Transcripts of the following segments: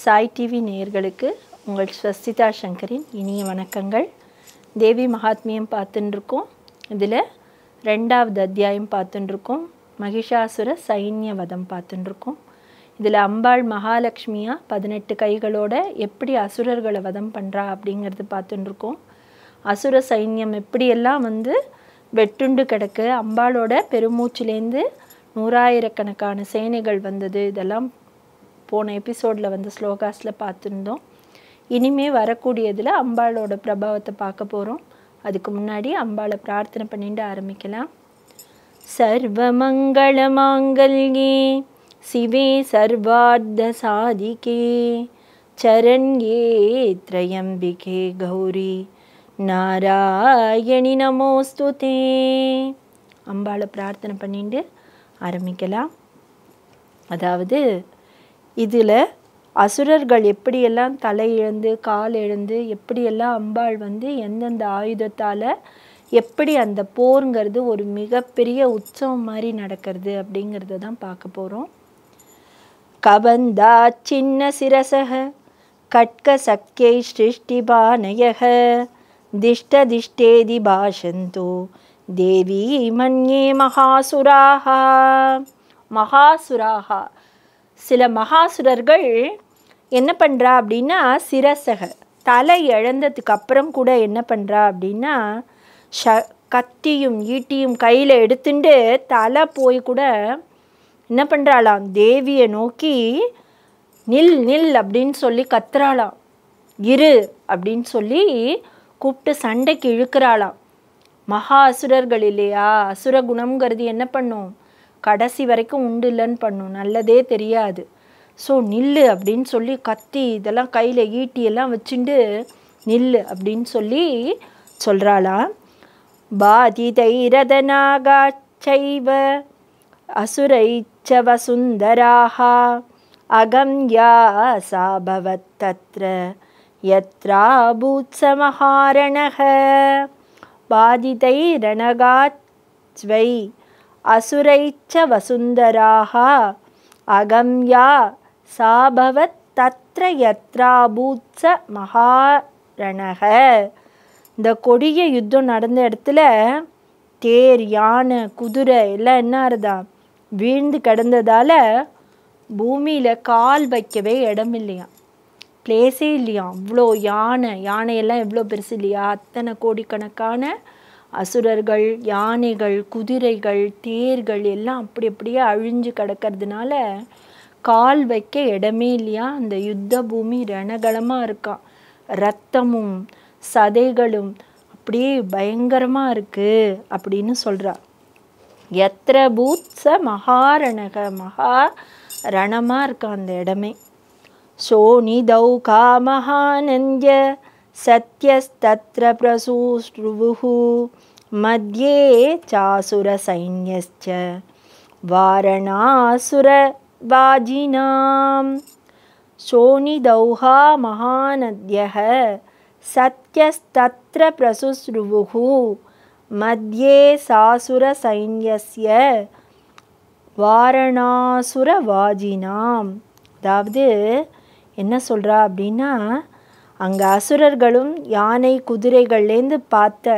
Sai TV நேயர்களுக்கு உங்கள் ஸ்வஸ்திதா சங்கரின் இனிய வணக்கங்கள். தேவி மகாத்மியம் பார்த்துட்டுருக்கோம். இதில் 2வது அத்தியாயம் பார்த்துட்டுருக்கோம். மகிஷாசுர சைன்ய வதம் பார்த்துட்டுருக்கோம். இதில் அம்பாள் மகாலட்சுமியாக 18 கைகளோட எப்படி அசுரர்களை வதம் பண்ணுறா அப்படிங்கிறது பார்த்துட்டுருக்கோம். அசுர சைன்யம் எப்படியெல்லாம் வெட்டுண்டு கிடக்கு, அம்பாளோட பெருமூச்சிலேருந்து 100,000கணக்கான சேனைகள் வந்தது, இதெல்லாம் போன எபிசோடில் ஸ்லோகாஸில் பார்த்துருந்தோம். இனிமே வரக்கூடியதில் அம்பாளோட பிரபாவத்தை பார்க்க போகிறோம். அதுக்கு முன்னாடி அம்பாளை பிரார்த்தனை பண்ணிட்டு ஆரம்பிக்கலாம். சர்வமங்கள மாங்கல்யே சிவே சர்வார்த்த சாதிகே சரண்யே த்ரயம்பிகே கௌரி நாராயணி நமோஸ்துதே. அம்பாளை பிரார்த்தனை பண்ணிட்டு ஆரம்பிக்கலாம். அதாவது இதில் அசுரர்கள் எப்படியெல்லாம் தலை இழந்து கால் இழந்து எப்படியெல்லாம் அம்பாள் எந்தெந்த ஆயுதத்தால் எப்படி அந்த போருங்கிறது ஒரு மிகப்பெரிய உற்சவம் மாதிரி நடக்கிறது அப்படிங்கிறத தான் பார்க்க போகிறோம். கபந்தா சின்ன சிரசக கட்க சக்கை சிருஷ்டிபானயக திஷ்ட திஷ்டேதி பாஷந்தோ தேவி மன்யே மகாசுராஹா. மகாசுராஹா, சில மகாசுரர்கள் என்ன பண்ணுறா அப்படின்னா, சிரசக தலை இழந்ததுக்கு அப்புறம் கூட என்ன பண்ணுறா அப்படின்னா, கத்தியும் ஈட்டியும் கையில் எடுத்துட்டு தலை போய் கூட என்ன பண்ணுறாளாம், தேவியை நோக்கி நில் நில் அப்படின்னு சொல்லி கத்துறாளாம். இரு அப்படின்னு சொல்லி கூப்பிட்டு சண்டைக்கு இழுக்கிறாளாம். மகா அசுரர்கள் இல்லையா, அசுர குணம்ங்கிறது என்ன பண்ணும், கடைசி வரைக்கும் உண்டு இல்லைன்னு பண்ணும், நல்லதே தெரியாது. ஸோ நில்லு அப்படின்னு சொல்லி கத்தி இதெல்லாம் கையில் ஈட்டியெல்லாம் வச்சுட்டு நில்லு அப்படின்னு சொல்லி சொல்கிறாளாம். பாதிதைரதநாகாச்சைவ அசுரைச்ச வசுந்தராஹ அகம்யா சாபவத் தத்ர யத்ரா பூத்ஸமஹாரணஹ. பாதிதைரணகாச்வை அசுரைச்ச வசுந்தராஹ அகம்யா சாபவத் தத்ர யத்ரா பூத்ஸ மகாரணஹ. இந்த கொடிய யுத்தம் நடந்த இடத்துல தேர் யானை குதிரை எல்லாம் என்ன ஆறுதா, வீழ்ந்து கிடந்ததால் பூமியில் கால் வைக்கவே இடம் இல்லையா, பிளேஸே இல்லையா. அவ்வளோ யானையெல்லாம் எவ்வளோ பெருசு இல்லையா, அத்தனை கோடிக்கணக்கான அசுரர்கள், யானைகள், குதிரைகள், தேர்கள் எல்லாம் அப்படி அப்படியே அழிஞ்சு கிடக்கிறதுனால கால் வைக்க இடமே இல்லையா. அந்த யுத்த பூமி ரணகலமாக இருக்கான், இரத்தமும் சதைகளும் அப்படியே பயங்கரமாக இருக்குது அப்படின்னு சொல்கிறா. எத்திர பூத்ஸ மகாரணக, மகா ரணமாக இருக்கான் அந்த இடமே. சோனிதௌகா மகானந்திய சத்யஸ்தத்ர பிரசூஸ்ருவுஹு மத்யே சாசுர சைன்யஸ்ச வாரணாசுர வாஜினாம். சோனிதௌஹா மகாநத்யஹ சத்யஸ்தத்ர பிரசுஸ்ருவுஹு மத்யே சாசுர சைன்யஸ்ய வாரணாசுர வாஜினாம். அதாவது என்ன சொல்கிறா அப்படின்னா, அங்கே அசுரர்களும் யானை குதிரைகள்லேருந்து பார்த்த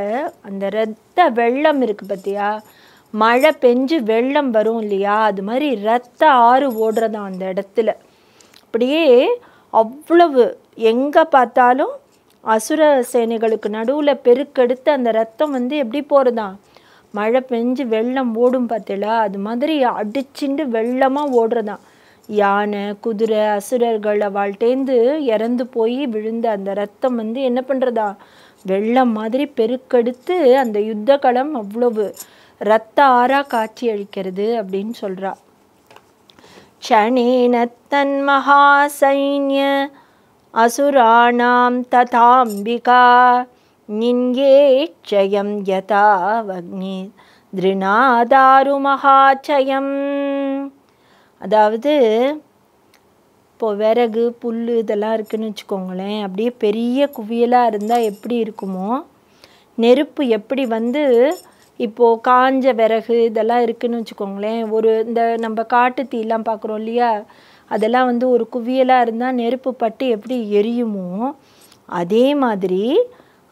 அந்த இரத்த வெள்ளம் இருக்குது பார்த்தியா, மழை பெஞ்சு வெள்ளம் வரும் இல்லையா, அது மாதிரி இரத்த ஆறு ஓடுறதான் அந்த இடத்துல. அப்படியே அவ்வளவு எங்கே பார்த்தாலும் அசுர சேனைகளுக்கு நடுவில் பெருக்கெடுத்து அந்த ரத்தம் எப்படி போகிறதான், மழை பெஞ்சு வெள்ளம் ஓடும் பார்த்தீங்களா, அது மாதிரி அடிச்சுண்டு வெள்ளமாக ஓடுறதான். யானை குதிரை அசுரர்கள் அவள்கிட்டேந்து இறந்து போய் விழுந்த அந்த ரத்தம் என்ன பண்ணுறதா, வெள்ளம் மாதிரி பெருக்கெடுத்து அந்த யுத்த களம் அவ்வளவு இரத்த ஆறா காட்சி அளிக்கிறது அப்படின்னு சொல்கிறா. க்ஷணேன தன் மகாசைன்ய அசுராணாம் ததாம்பிகா நின்யேட்சயம் யதா வக்னி திருநாதாரு மகாச்சயம். அதாவது இப்போது விறகு புல் இதெல்லாம் இருக்குதுன்னு வச்சுக்கோங்களேன், அப்படியே பெரிய குவியலாக இருந்தால் எப்படி இருக்குமோ, நெருப்பு எப்படி இப்போது காஞ்ச விறகு இதெல்லாம் இருக்குதுன்னு வச்சுக்கோங்களேன், ஒரு இந்த நம்ம காட்டு தீலாம் பார்க்குறோம் இல்லையா, அதெல்லாம் வந்து ஒரு குவியலாக இருந்தால் நெருப்பு பட்டு எப்படி எரியுமோ அதே மாதிரி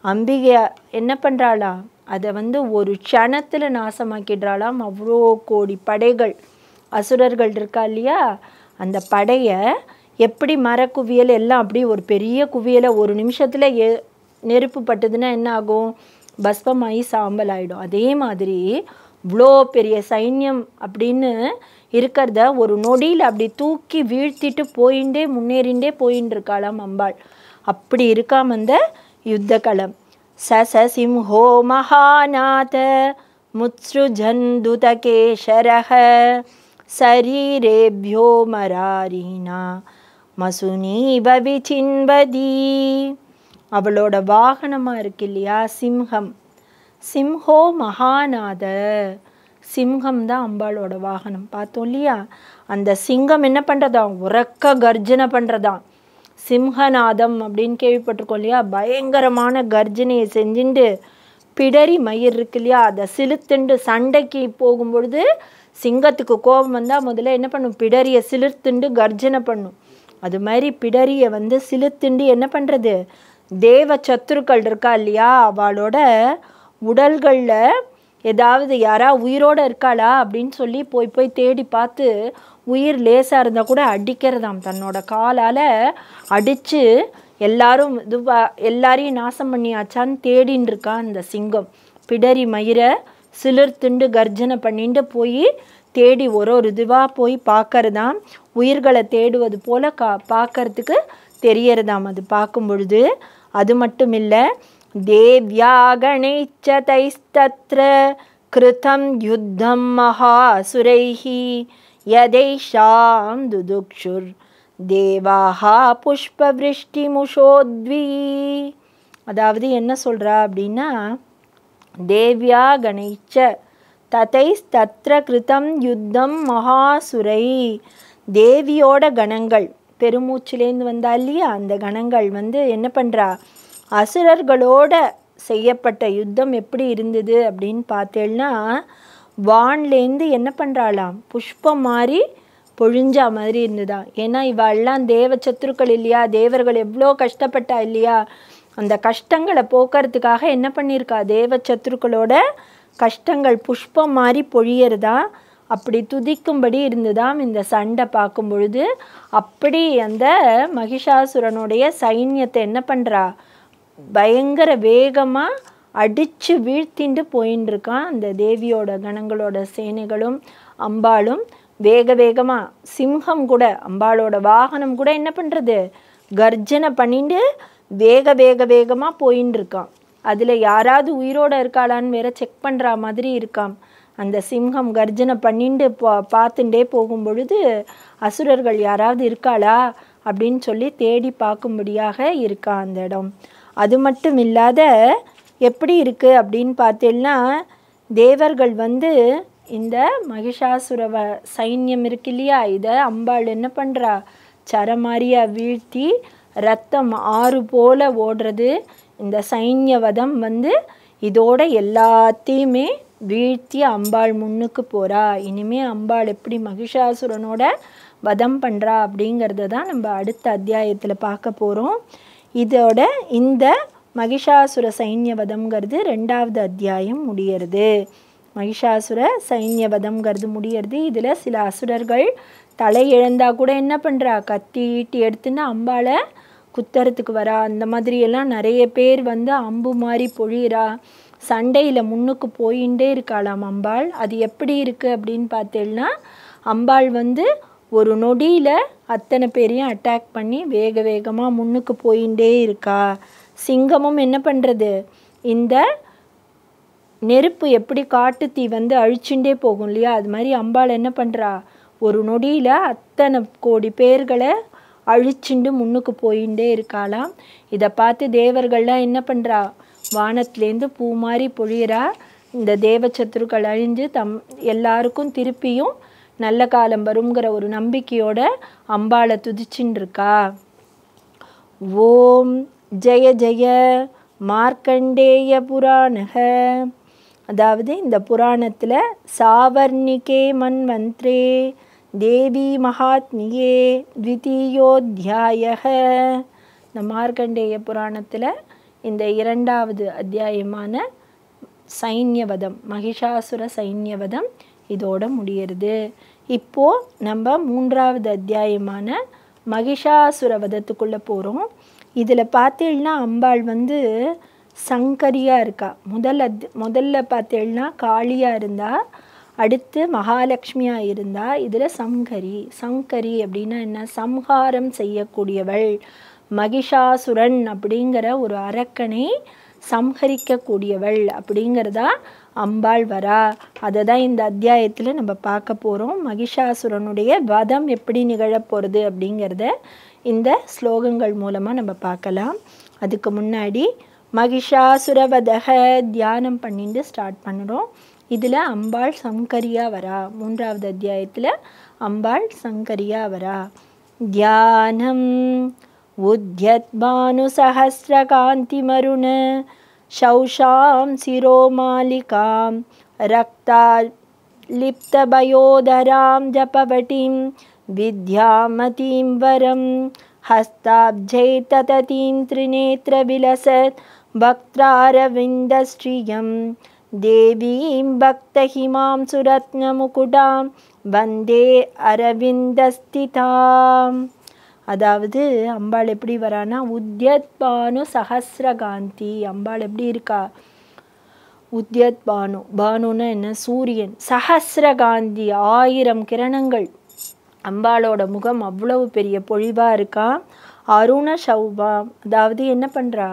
அம்பிகை என்ன பண்ணுறாளாம், அதை வந்து ஒரு க்ஷணத்தில் நாசமாக்கிடுறாளாம். அவ்வளோ கோடி படைகள் அசுரர்கள் இருக்கா இல்லையா, அந்த படையை எப்படி மரக்குவியல் எல்லாம் அப்படி ஒரு பெரிய குவியலை ஒரு நிமிஷத்தில் நெருப்பு பட்டுதுன்னா என்ன ஆகும், பஸ்பமாகி சாம்பல் ஆகிடும். அதே மாதிரி இவ்வளோ பெரிய சைன்யம் அப்படின்னு இருக்கிறத ஒரு நொடியில் அப்படி தூக்கி வீழ்த்திட்டு முன்னேறிண்டே போயின்னு இருக்காளாம் அம்பாள். அப்படி இருக்காம அந்த யுத்த களம். சசசிம்ஹோ மகாநாத முத்ஸ்ருஜந்துதகேஷரஹ சரீரேப்யோ மராரீனா மசுனீப விசின்வதி. அவளோட வாகனமாக இருக்கு இல்லையா சிம்ஹம். சிம்ஹோ மகாநாத, சிம்ஹம் தான் அம்பாளோட வாகனம். பார்த்தோம் இல்லையா, அந்த சிங்கம் என்ன பண்ணுறதாம், உறக்க கர்ஜனை பண்ணுறதாம். சிம்ஹநாதம் அப்படின்னு கேள்விப்பட்டிருக்கோம் இல்லையா, பயங்கரமான கர்ஜனையை செஞ்சுட்டு பிடரி மயிர் இருக்கு இல்லையா, அதை சிலுத்துண்டு சண்டைக்கு போகும்பொழுது சிங்கத்துக்கு கோபம் வந்தால் முதல்ல என்ன பண்ணும், பிடரியை சிலிர்த்துண்டு கர்ஜனை பண்ணும். அது மாதிரி பிடரியை வந்து சிலுத்துண்டு என்ன பண்ணுறது, தேவ சத்துருக்கள் இருக்கா இல்லையா, அவளோட உடல்களில் ஏதாவது யாரா உயிரோடு இருக்காளா அப்படின்னு சொல்லி போய் தேடி பார்த்து உயிர் லேசாக இருந்தால் கூட அடிக்கிறதாம். தன்னோட காலால் அடித்து எல்லாரையும் நாசம் பண்ணியாச்சான்னு தேடின்னு இருக்கா அந்த சிங்கம். பிடரி மயிரை சிலிர்த்துண்டு கர்ஜனை பண்ணிட்டு போய் தேடி ஒரு இதுவாக போய் பார்க்கறதாம். உயிர்களை தேடுவது போல் பார்க்கறதுக்கு தெரியறதாம் அது பார்க்கும் பொழுது. அது மட்டும் இல்லை, தேவ்யா கணைச்ச தைஸ்தத்ர கிருதம் யுத்தம் மகாசுரைஹி யதைஷாம் துதுக்ஷுர் தேவாஹா புஷ்பவிருஷ்டி முஷோத்வி. அதாவது என்ன சொல்கிறா அப்படின்னா, தேவ்யா கணைச்ச ததைஸ்தத்ர கிருதம் யுத்தம் மகாசுரை, தேவியோட கணங்கள் பெருமூச்சிலேருந்து வந்தா இல்லையா, அந்த கணங்கள் வந்து என்ன பண்ணுறா, அசுரர்களோட செய்யப்பட்ட யுத்தம் எப்படி இருந்தது அப்படின்னு பார்த்தேன்னா, வான்லேருந்து என்ன பண்ணுறாளாம், புஷ்பம் மாதிரி பொழிஞ்சா மாதிரி இருந்ததா. ஏன்னா இவெல்லாம் தேவ சத்துருக்கள் இல்லையா, தேவர்கள் எவ்வளோ கஷ்டப்பட்டா இல்லையா, அந்த கஷ்டங்களை போக்குறதுக்காக என்ன பண்ணியிருக்கா, தேவ சத்துருக்களோட கஷ்டங்கள் புஷ்பம் மாதிரி பொழியறதா. அப்படி துதிக்கும்படி இருந்துதாம் இந்த சண்டை பார்க்கும் பொழுது. அப்படி அந்த மகிஷாசுரனுடைய சைன்யத்தை என்ன பண்ணுறா, பயங்கர வேகமாக அடித்து வீழ்த்திண்டு போயின்னு இருக்கான். அந்த தேவியோட கணங்களோட சேனைகளும் அம்பாளும் வேகமாக, சிம்ஹம் கூட அம்பாளோட வாகனம் கூட என்ன பண்ணுறது, கர்ஜனை பண்ணிட்டு வேகமாக போயின்னு இருக்கான். அதில் யாராவது உயிரோடு இருக்காளான்னு வேற செக் பண்ணுற மாதிரி இருக்காம். அந்த சிம்ஹம் கர்ஜனை பண்ணிட்டு பார்த்துட்டே போகும் பொழுது அசுரர்கள் யாராவது இருக்காளா அப்படின்னு சொல்லி தேடி பார்க்கும்படியாக இருக்கா அந்த இடம். அது மட்டும் இல்லாத எப்படி இருக்குது அப்படின்னு பார்த்தேன்னா, தேவர்கள் வந்து இந்த மகிஷாசுர சைன்யம் இருக்கு இல்லையா, இதை அம்பாள் என்ன பண்ணுறா, சரமாரியாக வீழ்த்தி ரத்தம் ஆறு போல ஓடுறது. இந்த சைன்யவதம் வந்து இதோட எல்லாத்தையுமே வீழ்த்தி அம்பாள் முன்னுக்கு போகிறா. இனிமேல் அம்பாள் எப்படி மகிஷாசுரனோட வதம் பண்ணுறா அப்படிங்கிறத தான் நம்ம அடுத்த அத்தியாயத்தில் பார்க்க போகிறோம். இதோட இந்த மகிஷாசுர சைன்யவதம்ங்கிறது 2வது அத்தியாயம் முடியறது. மகிஷாசுர சைன்யவதம்ங்கிறது முடியறது. இதில் சில அசுரர்கள் தலை இழந்தா கூட என்ன பண்ணுறா, கத்தி ஈட்டி எடுத்துன்னு அம்பாளை குத்தறதுக்கு வரா. அந்த மாதிரியெல்லாம் நிறைய பேர் வந்து அம்பு மாதிரி பொழியிறா. சண்டையில் முன்னுக்கு போயிட்டே இருக்காளாம் அம்பாள். அது எப்படி இருக்குது அப்படின்னு பார்த்தேன்னா, அம்பாள் வந்து ஒரு நொடியில் அத்தனை பேரையும் அட்டாக் பண்ணி வேகமாக முன்னுக்கு போயிட்டே இருக்கா. சிங்கமும் என்ன பண்ணுறது, இந்த நெருப்பு எப்படி காட்டு தீ வந்து அழிச்சுட்டே போகும் இல்லையா, அது மாதிரி அம்பாள் என்ன பண்ணுறா, ஒரு நொடியில் அத்தனை கோடி பேர்களை அழிச்சுண்டு முன்னுக்கு போயிட்டே இருக்காளாம். இதை பார்த்து தேவர்கள்லாம் என்ன பண்ணுறா, வானத்துலேருந்து பூ மாதிரி பொழியிறா. இந்த தேவச்சத்துருக்கள் அழிஞ்சு எல்லாருக்கும் திருப்பியும் நல்ல காலம் வருங்கிற ஒரு நம்பிக்கையோட அம்பாளை துதிச்சுன்னு இருக்கா. ஓம் ஜெய ஜெய மார்க்கண்டேய புராணக. அதாவது இந்த புராணத்தில் சாவர்ணிகே மன்வந்த்ரே தேவி மகாத்மியே த்விதீயோத்யாயः. இந்த மார்க்கண்டேய புராணத்தில் இந்த 2வது அத்தியாயமான சைன்யவதம், மகிஷாசுர சைன்யவதம் இதோட முடியறது. இப்போது நம்ம 3வது அத்தியாயமான மகிஷாசுர வதத்துக்குள்ளே போகிறோம். இதில் பார்த்தீங்கன்னா அம்பாள் வந்து சங்கரியாக இருக்கா. முதல்ல பார்த்தீங்கன்னா காளியாக இருந்தா, அடுத்து மகாலட்சுமியாக இருந்தா, இதில் சங்கரி அப்படின்னா என்ன? சம்ஹாரம் செய்யக்கூடியவள். மகிஷாசுரன் அப்படிங்கிற ஒரு அரக்கனை சம்ஹரிக்கக்கூடியவள் அப்படிங்கிறதா அம்பாள் வரா. அதை தான் இந்த அத்தியாயத்தில் நம்ம பார்க்க போகிறோம். மகிஷாசுரனுடைய வதம் எப்படி நிகழப்போகிறது அப்படிங்கிறத இந்த ஸ்லோகங்கள் மூலமாக நம்ம பார்க்கலாம். அதுக்கு முன்னாடி மகிஷாசுரவதக தியானம் பண்ணிட்டு ஸ்டார்ட் பண்ணுறோம். இதில் அம்பாள் சங்கரியாக வரா. 3வது அத்தியாயத்தில் அம்பாள் சங்கரியாக வரா. தியானம் உத்யத்பானு சஹஸ்ரகாந்திமருண சௌஷாம் சிரோமாலிகாம் ரக்தா லிப்தபயோதராம் ஜபவட்டிம் வித்யாமதீம் வரம் ஹஸ்தாப்ஜை தததீம் த்ரிநேத்ரவிலசத் பக்த்ராரவிந்தஸ்ரீயம் தேவீம் பக்தஹிமாம் சுரத்னமுகுடாம் வந்தே அரவிந்தஸ்திதாம். அதாவது அம்பாள் எப்படி வரானா, உத்யத்பானு சஹஸ்ரகாந்தி. அம்பாள் எப்படி இருக்கா? உத்யத்பானு, பானுன்னா என்ன? சூரியன். சஹஸ்ரகாந்தி 1000 கிரணங்கள். அம்பாளோட முகம் அவ்வளவு பெரிய பொழிவாக இருக்கா. அருண சௌபாம், அதாவது என்ன பண்ணுறா?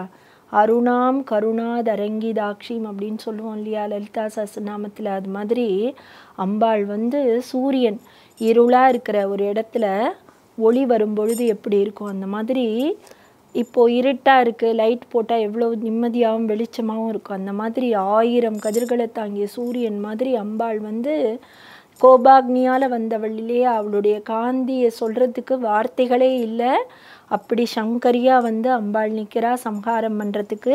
அருணாம் கருணாதரங்கிதாட்சிம் அப்படின்னு சொல்லுவோம் இல்லையா லலிதா சஹஸ்ரநாமத்தில். அது மாதிரி அம்பாள் வந்து சூரியன். இருளாக இருக்கிற ஒரு இடத்துல ஒளி வரும்பொழுது எப்படி இருக்கும், அந்த மாதிரி இப்போது இருட்டாக இருக்குது, லைட் போட்டால் எவ்வளோ நிம்மதியாகவும் வெளிச்சமாகவும் இருக்கும். அந்த மாதிரி 1000 கதிர்களை தாங்கிய சூரியன் மாதிரி அம்பாள் வந்து கோபாக்னியால் வந்தவள் இல்லையா. அவளுடைய காந்தியை சொல்கிறதுக்கு வார்த்தைகளே இல்லை. அப்படி சங்கரியாக வந்து அம்பாள் நிற்கிறா சம்ஹாரம் பண்ணுறதுக்கு.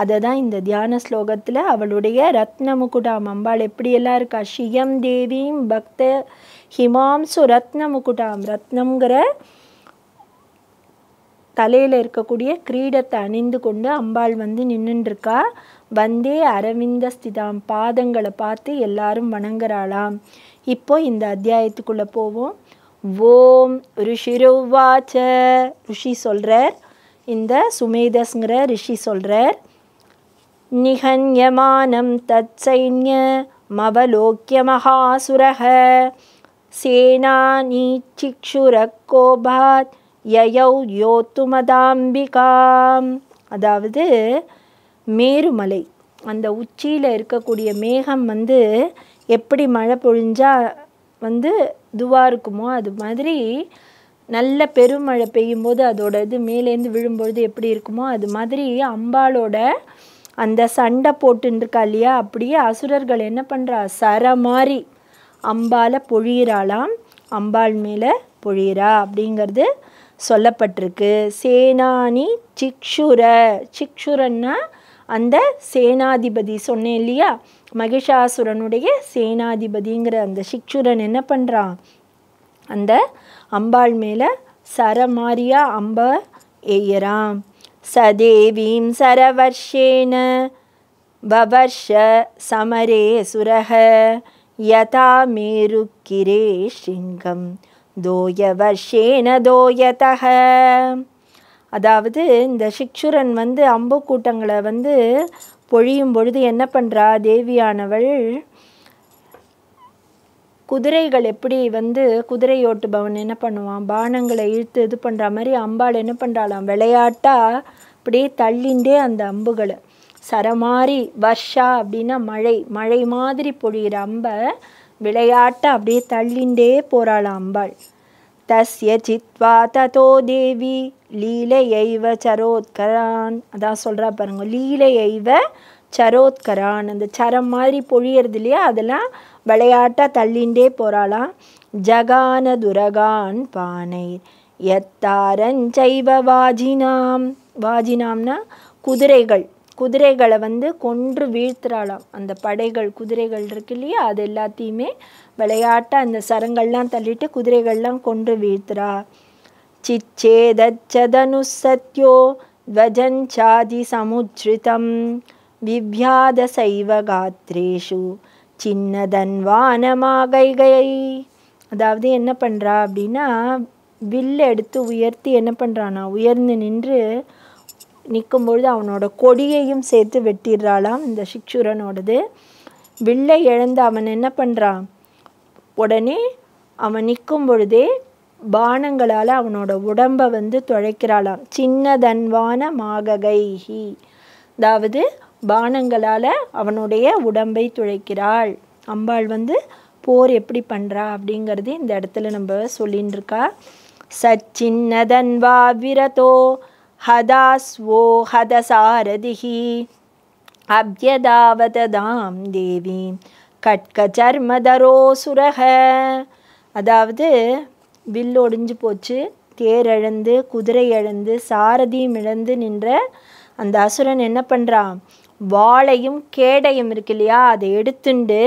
அதை தான் இந்த தியான ஸ்லோகத்தில் அவளுடைய ரத்னமுகுடாம், அம்பாள் எப்படியெல்லாம் இருக்கா? ஷியம் தேவீம் பக்த ஹிமாம்சு ரத்னமுகுடாம். ரத்னங்கிற தலையில் இருக்கக்கூடிய கிரீடத்தை அணிந்து கொண்டு அம்பாள் வந்து நின்றுருக்கா. வந்தே அரவிந்த ஸ்திதாம், பாதங்களை பார்த்து எல்லாரும் வணங்குறாளாம். இப்போ இந்த அத்தியாயத்துக்குள்ளே போவோம். ஓம் ரிஷிருவாச்ச, ரிஷி சொல்கிறார், இந்த சுமேதஸ்ங்கிற ரிஷி சொல்கிறார். நிஹன்யமானம் தத் சைன்ய மவலோக்கிய மகாசுரஹ சேனானி சிக்ஷுரக்கோபாத் யயௌ யோத்துமதாம்பிகாம். அதாவது மேருமலை, அந்த உச்சியில் இருக்கக்கூடிய மேகம் வந்து எப்படி மழை பொழிஞ்சா வந்து இதுவாக இருக்குமோ, அது மாதிரி நல்ல பெருமழை பெய்யும்போது அதோட இது மேலேருந்து விழும்பொழுது எப்படி இருக்குமோ, அது மாதிரி அம்பாளோட அந்த சண்டை போட்டுருக்கா இல்லையா, அப்படியே அசுரர்கள் என்ன பண்ணுறா? சர மாதிரி அம்பால பொழியிறாளாம். அம்பாள் மேலே பொழியிறா அப்படிங்கிறது சொல்லப்பட்டிருக்கு. சேனானி சிக்ஷுரன்னா அந்த சேனாதிபதி சொன்னேன் இல்லையா, மகிஷாசுரனுடைய சேனாதிபதிங்கிற அந்த சிக்ஷுரன் என்ன பண்ணுறான்? அந்த அம்பாள் மேலே சரமாரியா அம்ப எய்யறான். சதேவீம் சரவர்ஷேன வவர்ஷ சமரே சுரஹ யதா மேருக்கிரே சிங்கம் தோயவர்ஷேன தோயதஹ. அதாவது இந்த சிக்ஷுரன் வந்து அம்பு கூட்டங்களை வந்து பொழியும் பொழுது என்ன பண்ணுறா? தேவியானவள் குதிரைகள் எப்படி வந்து குதிரையோட்டுபவன் என்ன பண்ணுவான்? பானங்களை இழுத்து இது பண்ணுற மாதிரி அம்பாள் என்ன பண்ணுறாளாம்? விளையாட்டாக அப்படியே தள்ளிண்டே அந்த அம்புகளை சரமாரி, வர்ஷா அப்படின்னா மழை மாதிரி பொழிகிற அம்பை விளையாட்டாக அப்படியே தள்ளிண்டே போகிறாளாம் அம்பாள். தஸ்ய சித்வா ததோ தேவி லீலையைவ சரோத்கரான். அதான் சொல்கிறா பாருங்க, லீலையைவ சரோத்கரான். அந்த சரம் மாதிரி பொழியறது இல்லையா, அதெல்லாம் விளையாட்டாக தள்ளிண்டே போகிறாளாம். ஜகான துரகான் பானை எத்தாரஞ்சைவ வாஜினாம். வாஜினாம்னா குதிரைகள். குதிரைகளை வந்து கொன்று வீழ்த்துறாளாம். அந்த படைகள் குதிரைகள் இருக்கு இல்லையா, அது எல்லாத்தையுமே விளையாட்டாக அந்த சரங்கள்லாம் தள்ளிட்டு குதிரைகள்லாம் கொன்று வீழ்த்துறா. சிச்சேதச்சதனு சத்யோ துவஜஞ்சாதி சமுத்ரிதம் விவ்யாத சைவ காத்ரேஷு சின்னதன்வானமாகைகை. அதாவது என்ன பண்ணுறா அப்படின்னா, வில்லை எடுத்து உயர்த்தி என்ன பண்ணுறானா, உயர்ந்து நின்று நிற்கும்பொழுது அவனோட கொடியையும் சேர்த்து வெட்டிடுறாளாம் இந்த சிக்ஷுரனோடது. வில்லை இழந்து அவன் என்ன பண்ணுறான், உடனே அவன் நிற்கும் பொழுதே பானங்களால் அவனோட உடம்பை வந்து துளைக்கிறாளாம். சின்னதன்வான மாககைஹி, அதாவது பானங்களால் அவனுடைய உடம்பை துளைக்கிறாள். அம்பாள் வந்து போர் எப்படி பண்ணுறா அப்படிங்கிறது இந்த இடத்துல நம்ம சொல்லின்னு இருக்கா. சச்சின்னதன்வா விரதோ ஹதாஸ்வோ ஹதசாரதிஹி அப்யதாவததாம் தேவி கட்கச்சர்மதரோ சுரக. அதாவது வில் ஒடிஞ்சு போச்சு, தேர் இழந்து குதிரை இழந்து சாரதியும் இழந்து நின்ற அந்த அசுரன் என்ன பண்ணுறான், வாளையும் கேடையும் இருக்கு இல்லையா, அதை எடுத்துண்டு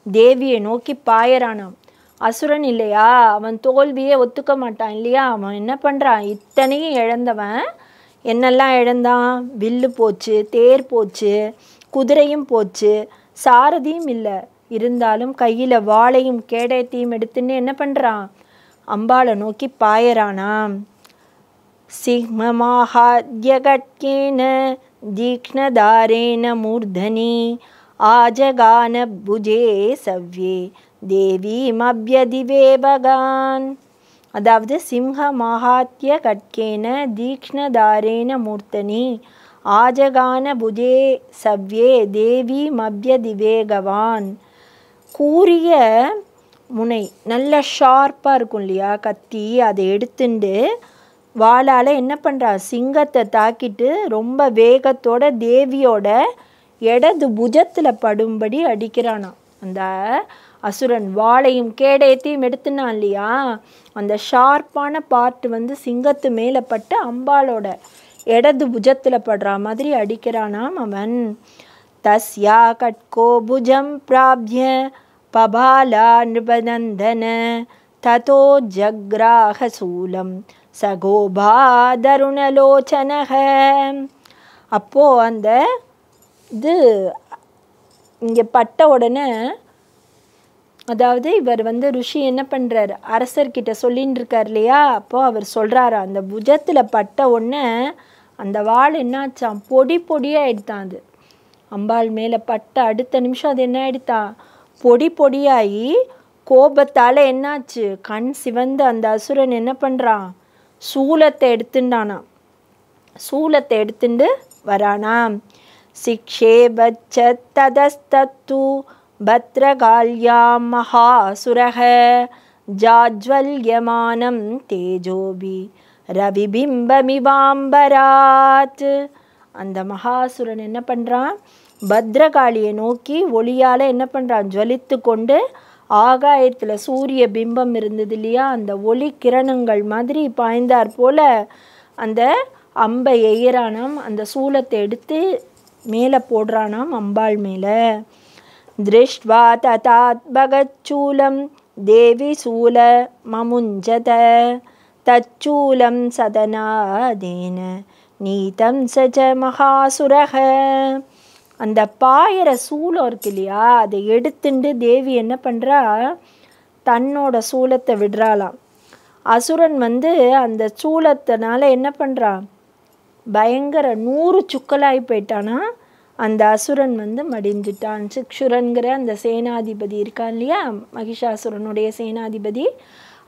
தேவியை நோக்கி பாயறானாம். அசுரன் இல்லையா, அவன் தோல்வியே ஒத்துக்க மாட்டான் இல்லையா. அவன் என்ன பண்ணுறான், இத்தனையும் இழந்தவன் என்னெல்லாம் இழந்தான், வில்லு போச்சு, தேர் போச்சு, குதிரையும் போச்சு, சாரதியும் இல்லை, இருந்தாலும் கையில் வாளையும் கேடயத்தையும் எடுத்துன்னு என்ன பண்ணுறான், அம்பாளை நோக்கி பாயறானாம். சிம்மமாஹாத்யகட்கேன தீக்ஷ்ணதாரேன மூர்தனி ஆஜகான புஜே சவ்யே தேவீமப்யதிவே பகான். அதாவது சிம்ஹ மாஹாத்ய கட்கேன தீக்ஷ்ணதாரேன மூர்த்தனி ஆஜகான புஜே சவ்யே தேவீமப்யதிவே பகான். கூரிய முனை நல்ல ஷார்ப்பாக இருக்கும் இல்லையா கத்தி, அதை எடுத்துட்டு வாளால் என்ன பண்ணுறா, சிங்கத்தை தாக்கிட்டு ரொம்ப வேகத்தோட தேவியோட இடது புஜத்தில் படும்படி அடிக்கிறானாம். அந்த அசுரன் வாளையும் கேடயத்தையும் எடுத்துனான் இல்லையா, அந்த ஷார்ப்பான பார்ட் வந்து சிங்கத்து மேலே பட்டு அம்பாளோட இடது புஜத்தில் படுற மாதிரி அடிக்கிறானாம் அவன். தஸ்யா கட்கோ புஜம் பிராப்ய பபாலா நிருபநந்தன ததோ ஜக்ராஹ சூலம் சகோபாதருணலோச்சனக. அப்போது அந்த இது இங்கே பட்ட உடனே, அதாவது இவர் வந்து ருஷி என்ன பண்ணுறாரு, அரசர்கிட்ட சொல்லின்னு இருக்கார் இல்லையா, அப்போது அவர் சொல்கிறாரு, அந்த புஜத்தில் பட்ட உடனே அந்த வாள் என்னாச்சான், பொடி பொடியாக எடுத்தான். அது அம்பாள் மேலே பட்ட அடுத்த நிமிஷம் அது என்ன ஆகிடுத்தான், பொடி பொடியாகி கோபத்தால் என்னாச்சு, கண் சிவந்து அந்த அசுரன் என்ன பண்ணுறான், சூலத்தை எடுத்துட்டானாம். சூலத்தை எடுத்துட்டு வரானாம். சிக்ஷேபச்ச ததஸ்தத்து பத்ரகால்யாம் மகாசுரஹ ஜாஜ்வல்யமானம் தேஜோபி ரவிபிம்பமிவாம்பராத். அந்த மகாசுரன் என்ன பண்ணுறான், பத்ரகாளியை நோக்கி ஒளியால் என்ன பண்ணுறான், ஜுவலித்து கொண்டு ஆகாயத்தில் சூரிய பிம்பம் இருந்தது இல்லையா, அந்த ஒளி கிரணங்கள் மாதிரி பாய்ந்தார் போல அந்த அம்பை எய்யறானாம். அந்த சூலத்தை எடுத்து மேலே போடுறானாம் அம்பாள் மேலே. திருஷ்ட்வா ததாத் பகச்சூலம் தேவி சூல மமுஞ்சத தச்சூலம் சதனாதேன நீதம் சஜ மகாசுரக. அந்த பாயிற சூலம் இருக்கு இல்லையா, அதை எடுத்துட்டு தேவி என்ன பண்ணுறா, தன்னோட சூலத்தை விடுறாளாம். அசுரன் வந்து அந்த சூலத்தினால என்ன பண்ணுறான், பயங்கர 100 சுக்கலாகி போயிட்டானா. அந்த அசுரன் வந்து மடிஞ்சிட்டான். சிக்ஷுரன்கிற அந்த சேனாதிபதி இருக்கான் இல்லையா, மகிஷாசுரனுடைய சேனாதிபதி,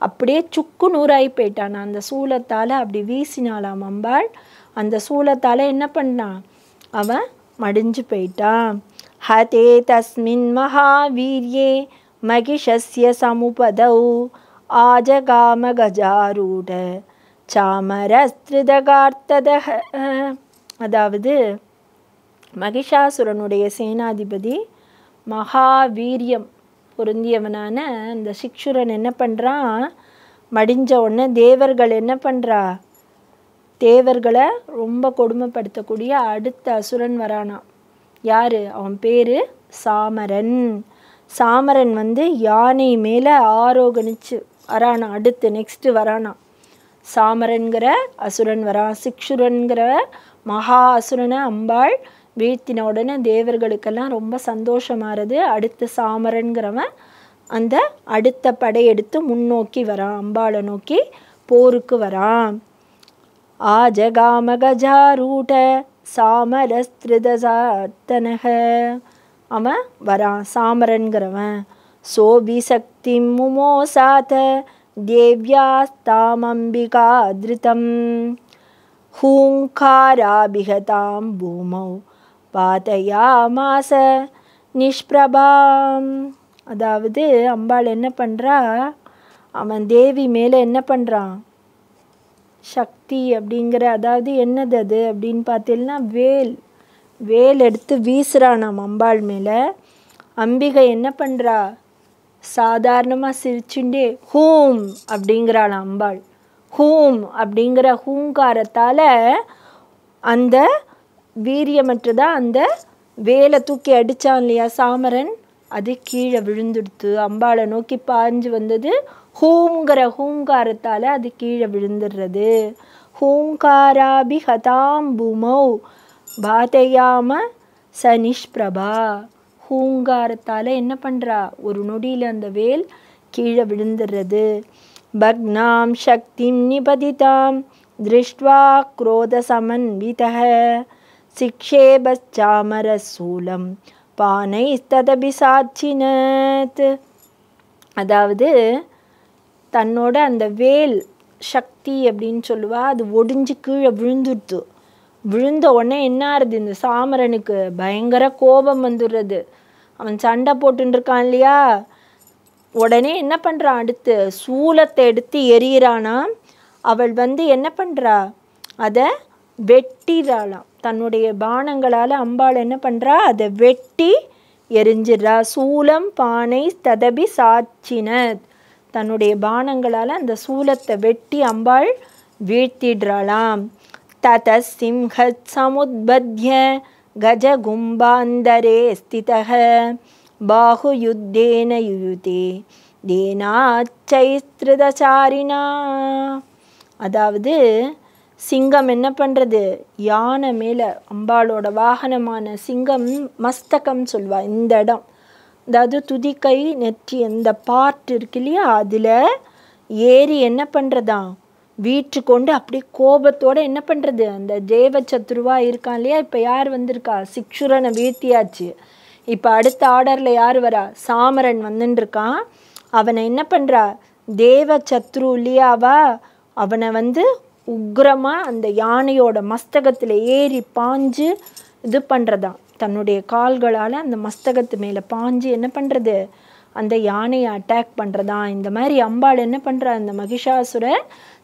அப்படியே சுக்கு நூறாகி போயிட்டானா. அந்த சூலத்தால் அப்படி வீசினாலாம் அம்பாள். அந்த சூலத்தால் என்ன பண்ணான், அவன் மடிஞ்சு போயிட்டான். ஹதே தஸ்மின் மகாவீர்யே மகிஷஸ்ய சமுபதௌ ஆஜகாம கஜாரூட சாமரஸ்திருதகார்த்ததஹ. அதாவது மகிஷாசுரனுடைய சேனாதிபதி மகாவீரியம் பொருந்தியவனான அந்த சிக்ஷுரன் என்ன பண்ணுறான், மடிஞ்ச உடனே தேவர்கள் என்ன பண்ணுறா, தேவர்களை ரொம்ப கொடுமைப்படுத்தக்கூடிய அடுத்த அசுரன் வரானா. யார்? அவன் பேர் சாமரன். சாமரன் யானை மேலே ஆரோகணிச்சு வரானா. அடுத்து நெக்ஸ்ட்டு வரானா சாமரன்கிற அசுரன் வரான். சிக்ஷுரன்கிற மகா அசுரனை அம்பாள் வீழ்த்தின உடனே தேவர்களுக்கெல்லாம் ரொம்ப சந்தோஷமாகிறது. அடுத்து சாமரன்கிறவன் அந்த அடுத்த படையெடுத்து முன்னோக்கி வரான், அம்பாளை நோக்கி போருக்கு வரான். ஆஜகாமகஜாரூட சாமரஸ்திருதசாத்தனக அவன் வரான், சாமரன்கிறவன். சோபி சக்தி முமோசாத தேவ்யாஸ்தாமம்பிகா திருதம் ஹூங்காராபிகதாம் பூமௌ பாதயாமாச நிஷ்பிரபாம். அதாவது அம்பாள் என்ன பண்ணுறா, அவன் தேவி மேலே என்ன பண்ணுறான், சக்தி அப்படிங்கிற, அதாவது என்னது அது அப்படின்னு பார்த்தீங்கன்னா வேல் எடுத்து வீசுகிறான் நம்ம அம்பாள் மேலே. அம்பிகை என்ன பண்ணுறா, சாதாரணமாக சிரிச்சுண்டே ஹூம் அப்படிங்கிறாள் அம்பாள். ஹூம் அப்படிங்கிற ஹூங்காரத்தால் அந்த வீரியமற்றதா அந்த வேலை தூக்கி அடித்தான் இல்லையா சாமரன், அது கீழே விழுந்துடுத்து. அம்பாளை நோக்கி பாஞ்சு வந்தது. ஹூங்கிற ஹூங்காரத்தால் அது கீழே விழுந்துடுறது. ஹூங்காராபிஹதாம் பூமௌ பாதையாம சனிஷ்பிரபா. ஹூங்காரத்தால் என்ன பண்ணுறா, ஒரு நொடியில் அந்த வேல் கீழே விழுந்துடுறது. பக்னாம் சக்திம் நிபதிதாம் திருஷ்ட்வா குரோத சமன்விதஹ சிக்ஷேபச்சாமரசூலம் பானைஸ்ததபி சாட்சினத். அதாவது தன்னோட அந்த வேல் சக்தி அப்படின்னு சொல்லுவா, அது ஒடிஞ்சு கீழே விழுந்துடுத்து. விழுந்த உடனே என்ன ஆறுது, இந்த சாமரனுக்கு பயங்கர கோபம் வந்துடுறது. அவன் சண்டை போட்டுருக்கான் இல்லையா, உடனே என்ன பண்ணுறான், அடுத்து சூலத்தை எடுத்து எறிகிறானா. அவள் என்ன பண்ணுறா, அதை வெட்டிறாளாம். தன்னுடைய பானங்களால் அம்பாள் என்ன பண்ணுறா, அதை வெட்டி எரிஞ்சிடுறா. சூலம் பானை ததபி சாட்சினத். தன்னுடைய பானங்களால் அந்த சூலத்தை வெட்டி அம்பாள் வீழ்த்திடுறாளாம். தத சிம்ஹத் சமுத்பத்ய கஜகும்பாந்தரே ஸ்திதஹ பாஹு யுத்தேன யுயுதே தேனாச்சைஸ்திருதசாரிணா. அதாவது சிங்கம் என்ன பண்ணுறது, யானை மேலே, அம்பாளோட வாகனமான சிங்கம் மஸ்தகம் சொல்வா இந்த இடம், அதாவது துதிக்கை நெற்றி அந்த பார்ட் இருக்கு இல்லையா, அதில் ஏறி என்ன பண்ணுறதா, வீட்டு கொண்டு அப்படி கோபத்தோடு என்ன பண்ணுறது, அந்த தேவச்சத்ருவா இருக்கான் இல்லையா, இப்போ யார் வந்திருக்கா, சிக்ஷுரனை வீழ்த்தியாச்சு. இப்போ அடுத்த ஆர்டரில் யார் வரா, சாமரன் வந்துட்டுருக்கான். அவனை என்ன பண்ணுறா, தேவச்சத்ரு இல்லையாவா, அவனை உக்ரமாக அந்த யானையோட மஸ்தகத்தில் ஏறி பாஞ்சு இது பண்ணுறதான், தன்னுடைய கால்களால் அந்த மஸ்தகத்து மேலே பாஞ்சு என்ன பண்ணுறது, அந்த யானையை அட்டாக் பண்ணுறதான். இந்த மாதிரி அம்பாள் என்ன பண்ணுறா, அந்த மகிஷாசுர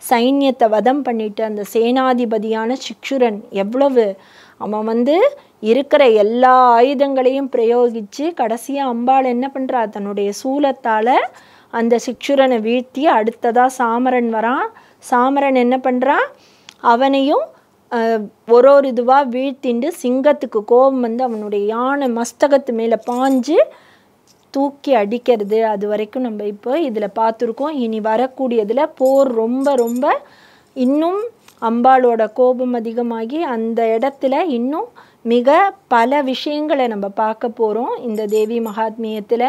சைன்யத்தை வதம் பண்ணிட்டு அந்த சேனாதிபதியான சிக்ஷுரன் எவ்வளவு அவன் இருக்கிற எல்லா ஆயுதங்களையும் பிரயோகித்து கடைசியாக அம்பாள் என்ன பண்ணுறா, தன்னுடைய சூலத்தால் அந்த சிக்ஷுரனை வீழ்த்தி அடுத்ததாக சாமரன் வரான். சாமரன் என்ன பண்ணுறான், அவனையும் ஒரு இதுவாக வீழ்த்திண்டு சிங்கத்துக்கு கோபம் அவனுடைய யானை மஸ்தகத்து மேலே பாஞ்சு தூக்கி அடிக்கிறது. அது வரைக்கும் நம்ம இப்போ இதில் பார்த்துருக்கோம். இனி வரக்கூடியதில் போர் ரொம்ப ரொம்ப இன்னும் அம்பாளோட கோபம் அதிகமாகி அந்த இடத்துல இன்னும் மிக பல விஷயங்களை நம்ம பார்க்க போகிறோம் இந்த தேவி மகாத்மியத்தில்.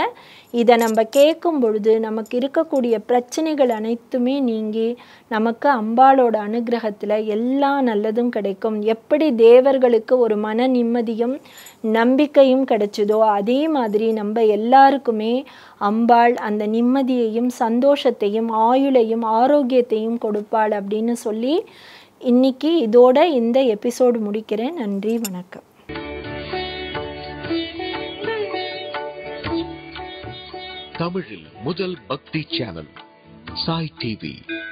இதை நம்ம கேட்கும் பொழுது நமக்கு இருக்கக்கூடிய பிரச்சனைகள் அனைத்துமே நீங்கி நமக்கு அம்பாளோட அனுகிரகத்தில் எல்லா நல்லதும் கிடைக்கும். எப்படி தேவர்களுக்கு ஒரு மன நிம்மதியும் நம்பிக்கையும் கிடைச்சதோ அதே மாதிரி நம்ம எல்லாருக்குமே அம்பாள் அந்த நிம்மதியையும் சந்தோஷத்தையும் ஆயுளையும் ஆரோக்கியத்தையும் கொடுப்பாள் அப்படின்னு சொல்லி இன்னைக்கு இதோட இந்த எபிசோடு முடிக்கிறேன். நன்றி, வணக்கம். தமிழில் முதல் பக்தி சேனல் சாய் டிவி.